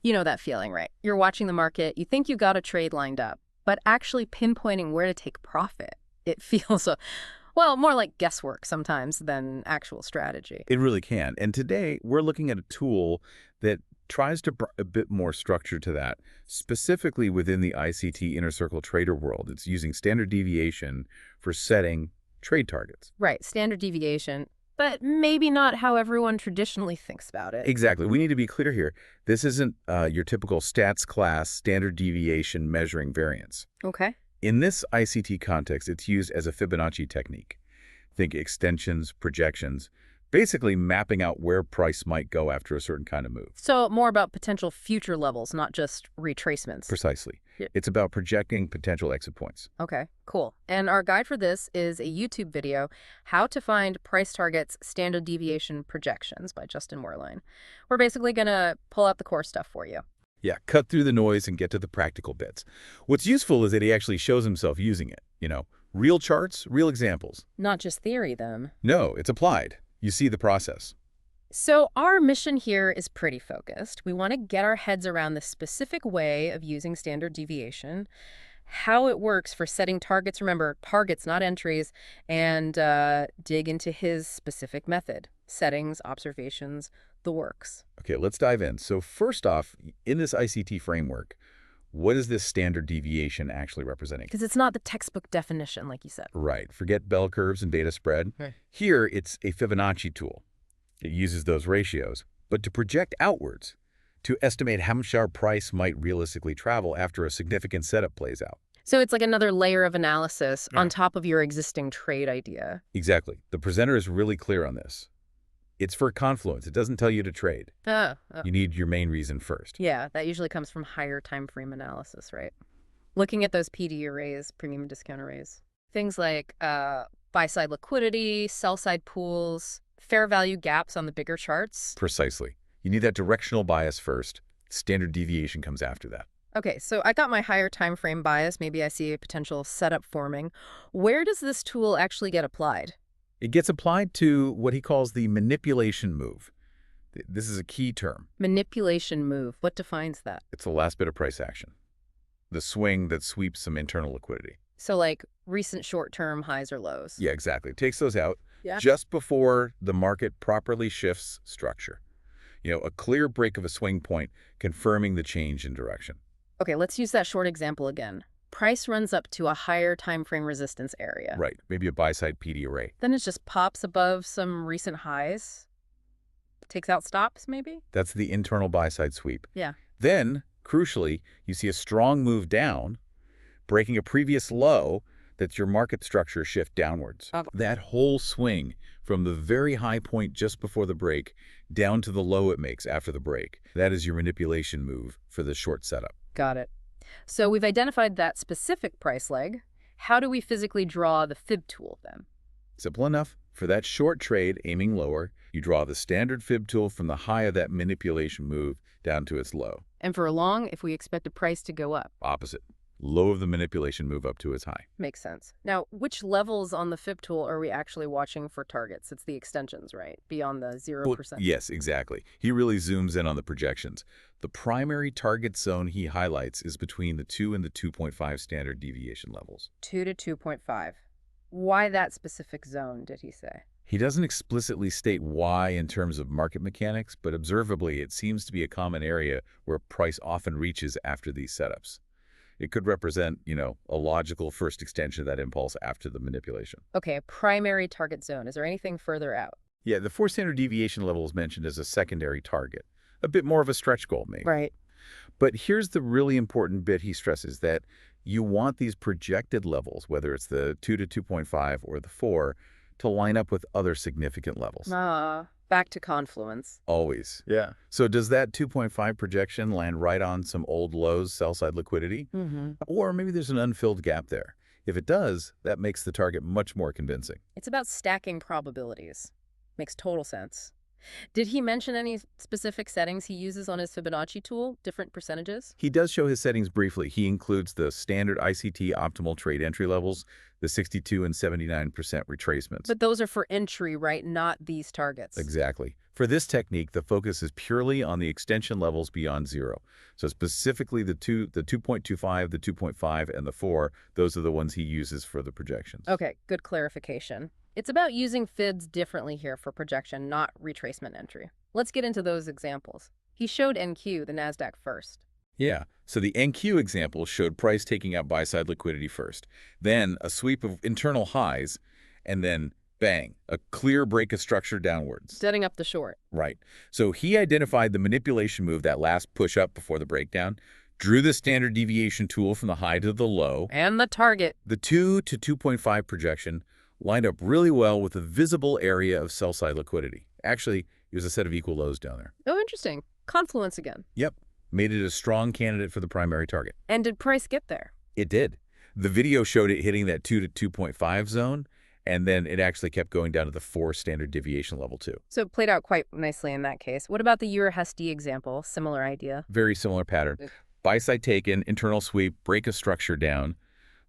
You know that feeling, right? You're watching the market, you think you got a trade lined up, but actually pinpointing where to take profit, it feels, well, more like guesswork sometimes than actual strategy. It really can. And today, we're looking at a tool that tries to bring a bit more structure to that, specifically within the ICT inner circle trader world. It's using standard deviation for setting trade targets. Right, standard deviation, but maybe not how everyone traditionally thinks about it. Exactly. We need to be clear here. This isn't your typical stats class standard deviation measuring variance. Okay. In this ICT context, it's used as a Fibonacci technique. Think extensions, projections, basically mapping out where price might go after a certain kind of move. So more about potential future levels, not just retracements. Precisely. Yeah. It's about projecting potential exit points. Okay, cool. And our guide for this is a YouTube video, How to Find Price Targets Standard Deviation Projections by Justin Moerlein. We're basically going to pull out the core stuff for you. Yeah, cut through the noise and get to the practical bits. What's useful is that he actually shows himself using it. Real charts, real examples. Not just theory, then. No, it's applied. You see the process. So our mission here is pretty focused. We want to get our heads around the specific way of using standard deviation, how it works for setting targets, remember, targets, not entries, and dig into his specific method, settings, observations, the works. Okay, let's dive in. So first off, in this ICT framework, what is this standard deviation actually representing? Because it's not the textbook definition, like you said. Right. Forget bell curves and beta spread. Right. Here, it's a Fibonacci tool. It uses those ratios, but to project outwards, to estimate how much our price might realistically travel after a significant setup plays out. So it's like another layer of analysis on top of your existing trade idea. Exactly. The presenter is really clear on this. It's for confluence. It doesn't tell you to trade. You need your main reason first. Yeah, that usually comes from higher time frame analysis, right? Looking at those PD arrays, premium discount arrays. Things like buy-side liquidity, sell-side pools, fair value gaps on the bigger charts. Precisely. You need that directional bias first. Standard deviation comes after that. Okay, so I got my higher time frame bias. Maybe I see a potential setup forming. Where does this tool actually get applied? It gets applied to what he calls the manipulation move. This is a key term. Manipulation move. What defines that? It's the last bit of price action. The swing that sweeps some internal liquidity. So like recent short-term highs or lows. Yeah, exactly. It takes those out Yeah. just before the market properly shifts structure. A clear break of a swing point confirming the change in direction. Okay, let's use that short example again. Price runs up to a higher time frame resistance area. Right. Maybe a buy-side PD array. Then it just pops above some recent highs. Takes out stops, maybe? That's the internal buy-side sweep. Yeah. Then, crucially, you see a strong move down, breaking a previous low that's your market structure shift downwards. Okay. That whole swing from the very high point just before the break down to the low it makes after the break, that is your manipulation move for the short setup. Got it. So we've identified that specific price leg. How do we physically draw the fib tool then? Simple enough. For that short trade aiming lower, you draw the standard fib tool from the high of that manipulation move down to its low. And for a long, if we expect a price to go up. Opposite. Low of the manipulation move up to its high. Makes sense. Now, which levels on the fib tool are we actually watching for targets? It's the extensions, right? Beyond the 0%. Yes, exactly. He really zooms in on the projections. The primary target zone he highlights is between the 2 and the 2.5 standard deviation levels. 2 to 2.5. Why that specific zone, did he say? He doesn't explicitly state why in terms of market mechanics, but observably it seems to be a common area where price often reaches after these setups. It could represent, a logical first extension of that impulse after the manipulation. Okay, a primary target zone. Is there anything further out? Yeah, the 4 standard deviation level is mentioned as a secondary target. A bit more of a stretch goal, maybe. Right. But here's the really important bit he stresses, that you want these projected levels, whether it's the 2 to 2.5 or the 4, to line up with other significant levels. Back to confluence. Always. Yeah. So does that 2.5 projection land right on some old lows sell-side liquidity? Mm-hmm. Or maybe there's an unfilled gap there. If it does, that makes the target much more convincing. It's about stacking probabilities. Makes total sense. Did he mention any specific settings he uses on his Fibonacci tool, different percentages? He does show his settings briefly. He includes the standard ICT optimal trade entry levels, the 62 and 79% retracements. But those are for entry, right? Not these targets. Exactly. For this technique, the focus is purely on the extension levels beyond zero. So specifically the 2.25, the 2.5, and the 4, those are the ones he uses for the projections. Okay, good clarification. It's about using FIDs differently here for projection, not retracement entry. Let's get into those examples. He showed NQ, the NASDAQ, first. Yeah, so the NQ example showed price taking out buy-side liquidity first, then a sweep of internal highs, and then bang, a clear break of structure downwards. Setting up the short. Right. So he identified the manipulation move, that last push up before the breakdown, drew the standard deviation tool from the high to the low. And the target. The 2 to 2.5 projection lined up really well with a visible area of sell-side liquidity. Actually, it was a set of equal lows down there. Oh, interesting. Confluence again. Yep. Made it a strong candidate for the primary target. And did price get there? It did. The video showed it hitting that 2 to 2.5 zone, and then it actually kept going down to the 4 standard deviation level too. So it played out quite nicely in that case. What about the Euro-HUSD example? Similar idea. Very similar pattern. Buy side taken, internal sweep, break a structure down,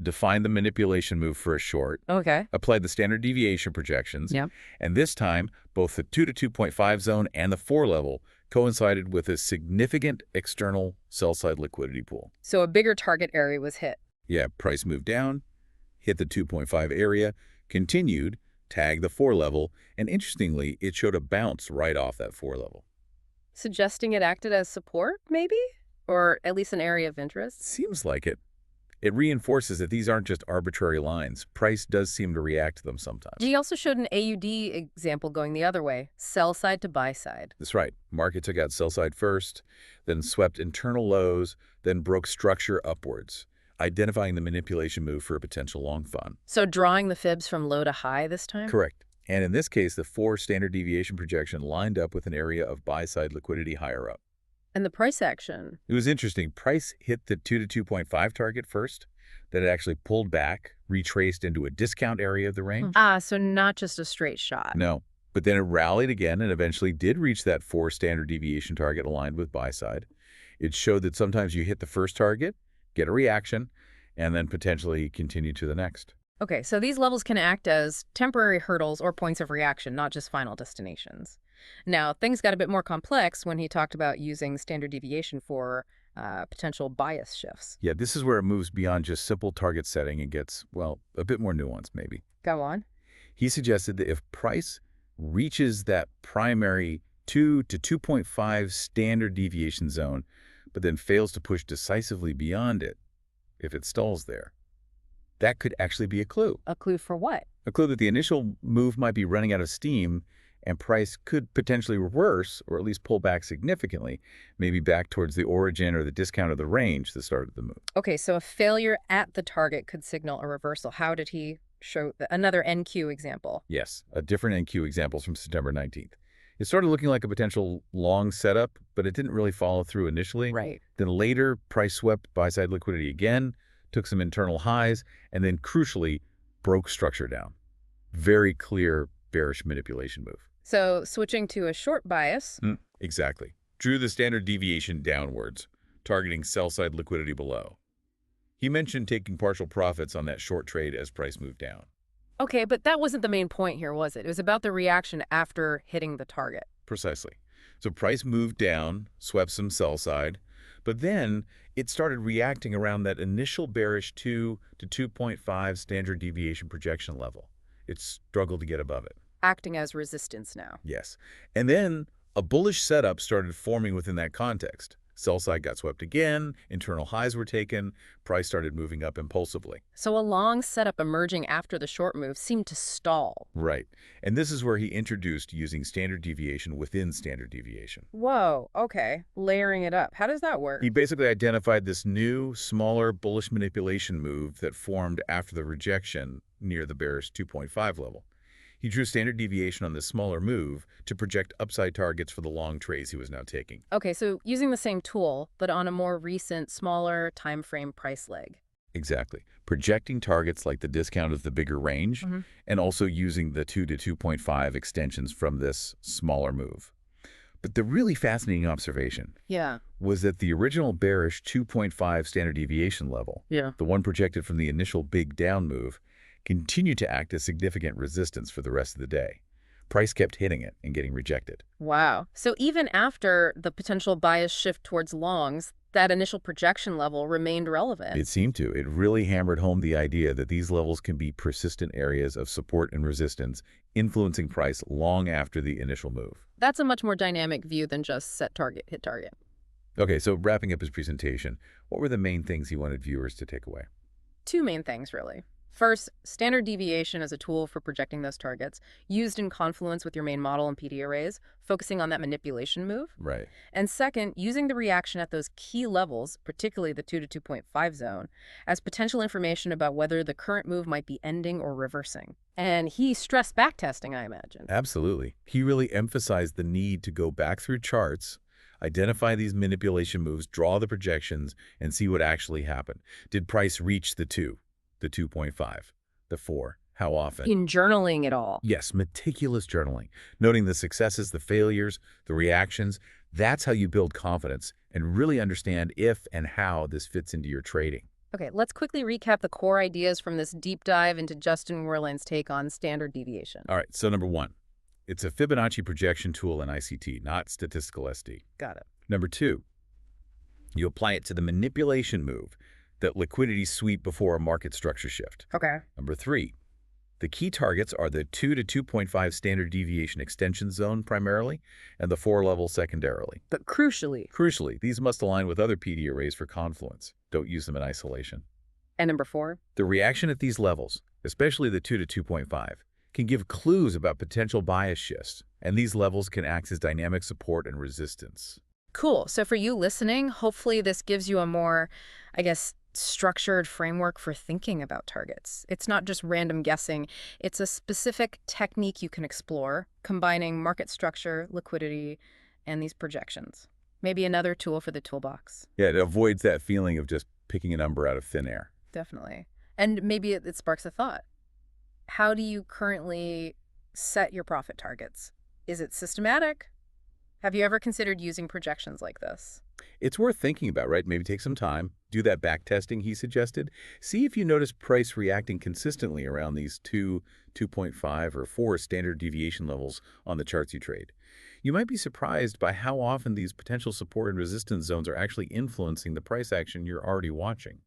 define the manipulation move for a short, Okay. applied the standard deviation projections, Yep. and this time, both the 2 to 2.5 zone and the 4 level coincided with a significant external sell-side liquidity pool. So a bigger target area was hit. Yeah, price moved down, hit the 2.5 area, continued, tagged the 4 level, and interestingly, it showed a bounce right off that 4 level. Suggesting it acted as support, maybe? Or at least an area of interest? Seems like it. It reinforces that these aren't just arbitrary lines. Price does seem to react to them sometimes. He also showed an AUD example going the other way, sell side to buy side. That's right. Market took out sell side first, then swept internal lows, then broke structure upwards, identifying the manipulation move for a potential long fund. So drawing the fibs from low to high this time? Correct. And in this case, the 4 standard deviation projection lined up with an area of buy-side liquidity higher up. And the price action? It was interesting. Price hit the 2 to 2.5 target first, then it actually pulled back, retraced into a discount area of the range. So not just a straight shot. No. But then it rallied again and eventually did reach that 4 standard deviation target aligned with buy-side. It showed that sometimes you hit the first target, get a reaction, and then potentially continue to the next. Okay, so these levels can act as temporary hurdles or points of reaction, not just final destinations. Now, things got a bit more complex when he talked about using standard deviation for potential bias shifts. Yeah, this is where it moves beyond just simple target setting and gets, well, a bit more nuanced maybe. Go on. He suggested that if price reaches that primary 2 to 2.5 standard deviation zone, but then fails to push decisively beyond it, if it stalls there, that could actually be a clue. A clue for what? A clue that the initial move might be running out of steam and price could potentially reverse or at least pull back significantly, maybe back towards the origin or the discount of the range that started the move. Okay, so a failure at the target could signal a reversal. How did he show another NQ example? Yes, a different NQ examples from September 19th. It started looking like a potential long setup, but it didn't really follow through initially. Right. Then later, price swept buy-side liquidity again, took some internal highs, and then crucially broke structure down. Very clear bearish manipulation move. So switching to a short bias. Exactly. Drew the standard deviation downwards, targeting sell-side liquidity below. He mentioned taking partial profits on that short trade as price moved down. Okay, but that wasn't the main point here, was it? It was about the reaction after hitting the target. Precisely. So price moved down, swept some sell side, but then it started reacting around that initial bearish 2 to 2.5 standard deviation projection level. It struggled to get above it. Acting as resistance now. Yes. And then a bullish setup started forming within that context. Sell side got swept again, internal highs were taken, price started moving up impulsively. So a long setup emerging after the short move seemed to stall. Right. And this is where he introduced using standard deviation within standard deviation. Whoa, okay. Layering it up. How does that work? He basically identified this new, smaller, bullish manipulation move that formed after the rejection near the bearish 2.5 level. He drew standard deviation on this smaller move to project upside targets for the long trades he was now taking. Okay, so using the same tool, but on a more recent, smaller time frame price leg. Exactly. Projecting targets like the discount of the bigger range, Hmm. and also using the 2 to 2.5 extensions from this smaller move. But the really fascinating observation Yeah. was that the original bearish 2.5 standard deviation level, Yeah. the one projected from the initial big down move, continued to act as significant resistance for the rest of the day. Price kept hitting it and getting rejected. Wow. So even after the potential bias shift towards longs, that initial projection level remained relevant. It seemed to. It really hammered home the idea that these levels can be persistent areas of support and resistance, influencing price long after the initial move. That's a much more dynamic view than just set target, hit target. Okay, so wrapping up his presentation, what were the main things he wanted viewers to take away? Two main things, really. First, standard deviation as a tool for projecting those targets, used in confluence with your main model and PD arrays, focusing on that manipulation move. Right. And second, using the reaction at those key levels, particularly the 2 to 2.5 zone, as potential information about whether the current move might be ending or reversing. And he stressed backtesting, I imagine. Absolutely. He really emphasized the need to go back through charts, identify these manipulation moves, draw the projections, and see what actually happened. Did price reach the 2, the 2.5, the 4? How often? In journaling it all. Yes, meticulous journaling, noting the successes, the failures, the reactions. That's how you build confidence and really understand if and how this fits into your trading. Okay, let's quickly recap the core ideas from this deep dive into Justin Werlein's take on standard deviation. All right, so number one, it's a Fibonacci projection tool in ICT, not statistical SD. Got it. Number two, you apply it to the manipulation move, that liquidity sweep before a market structure shift. Okay. Number three, the key targets are the 2 to 2.5 standard deviation extension zone primarily, and the 4 level secondarily. But crucially, Crucially, these must align with other PD arrays for confluence. Don't use them in isolation. and number 4, The reaction at these levels, especially the 2 to 2.5, can give clues about potential bias shifts, and these levels can act as dynamic support and resistance. cool. So for you listening, hopefully this gives you a more, I guess, structured framework for thinking about targets. It's not just random guessing. It's a specific technique you can explore, combining market structure, liquidity, and these projections. Maybe another tool for the toolbox. Yeah, it avoids that feeling of just picking a number out of thin air. Definitely. And maybe it sparks a thought. How do you currently set your profit targets? Is it systematic? Have you ever considered using projections like this? It's worth thinking about, right? Maybe take some time, do that back testing he suggested. See if you notice price reacting consistently around these 2, 2.5, or 4 standard deviation levels on the charts you trade. You might be surprised by how often these potential support and resistance zones are actually influencing the price action you're already watching.